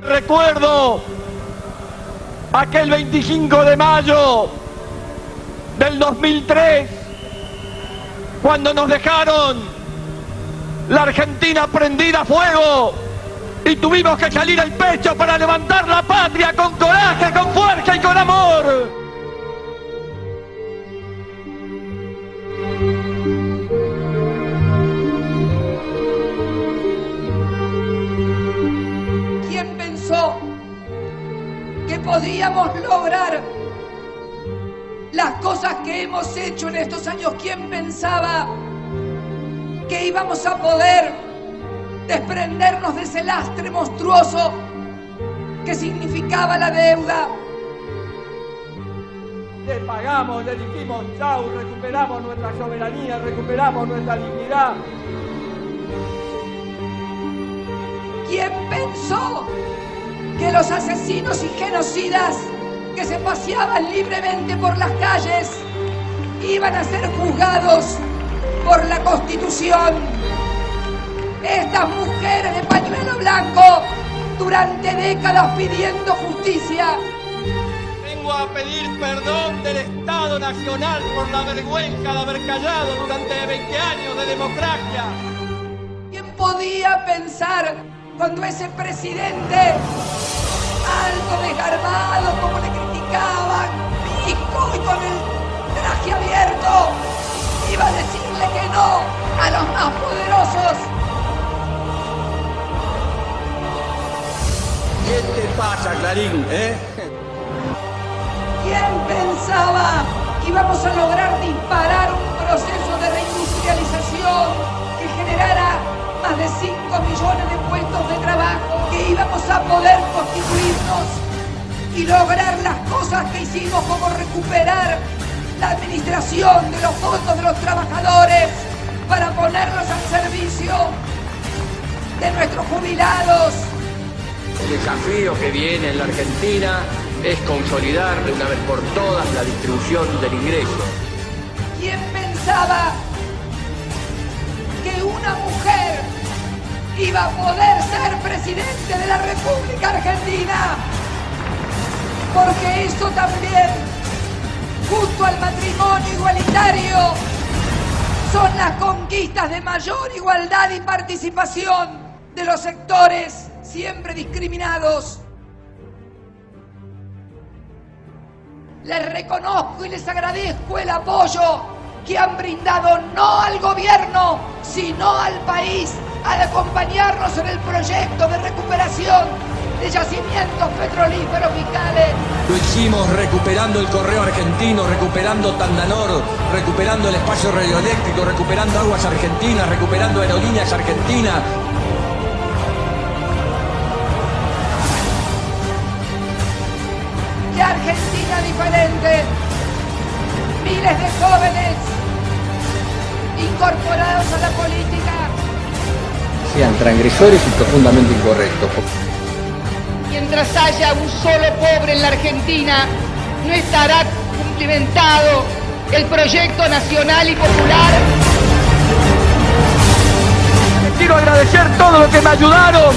Recuerdo aquel 25 de mayo del 2003, cuando nos dejaron la Argentina prendida a fuego y tuvimos que salir al pecho para levantar la patria con coraje, con fuerza y con amor. ¿Quién pensó que podíamos lograr las cosas que hemos hecho en estos años? ¿Quién pensaba que íbamos a poder desprendernos de ese lastre monstruoso que significaba la deuda? Le pagamos, le dijimos chau, recuperamos nuestra soberanía, recuperamos nuestra dignidad. ¿Quién pensó que los asesinos y genocidas que se paseaban libremente por las calles iban a ser juzgados por la Constitución? Estas mujeres de pañuelo blanco, durante décadas pidiendo justicia. Vengo a pedir perdón del Estado Nacional por la vergüenza de haber callado durante 20 años de democracia. ¿Quién podía pensar cuando ese presidente, alto, desgarbado, como le criticaban, pico y con el traje abierto, iba a decirle que no a los más poderosos? ¿Qué te pasa, Clarín, ¿Quién pensaba que íbamos a lograr disparar un proceso de reindustrialización que generara más de 5 millones de puestos de trabajo, que íbamos a poder constituirnos y lograr las cosas que hicimos, como recuperar la administración de los fondos de los trabajadores para ponerlos al servicio de nuestros jubilados? El desafío que viene en la Argentina es consolidar de una vez por todas la distribución del ingreso. ¿Quién pensaba que una mujer iba a poder ser presidente de la República Argentina? Porque eso también, junto al matrimonio igualitario, son las conquistas de mayor igualdad y participación de los sectores siempre discriminados. Les reconozco y les agradezco el apoyo que han brindado no al gobierno, sino al país, al acompañarnos en el proyecto de recuperación de yacimientos petrolíferos fiscales. Lo hicimos recuperando el correo argentino, recuperando Tandanor, recuperando el espacio radioeléctrico, recuperando aguas argentinas, recuperando aerolíneas argentinas. ¡Qué Argentina diferente! Miles de jóvenes incorporados a la política. Sean transgresores y profundamente incorrectos. Mientras haya un solo pobre en la Argentina, no estará cumplimentado el proyecto nacional y popular. Les quiero agradecer todo lo que me ayudaron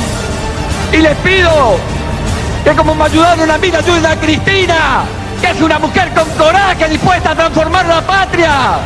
y les pido que, como me ayudaron a mí, me ayuden a Cristina, que es una mujer con coraje, dispuesta a transformar la patria.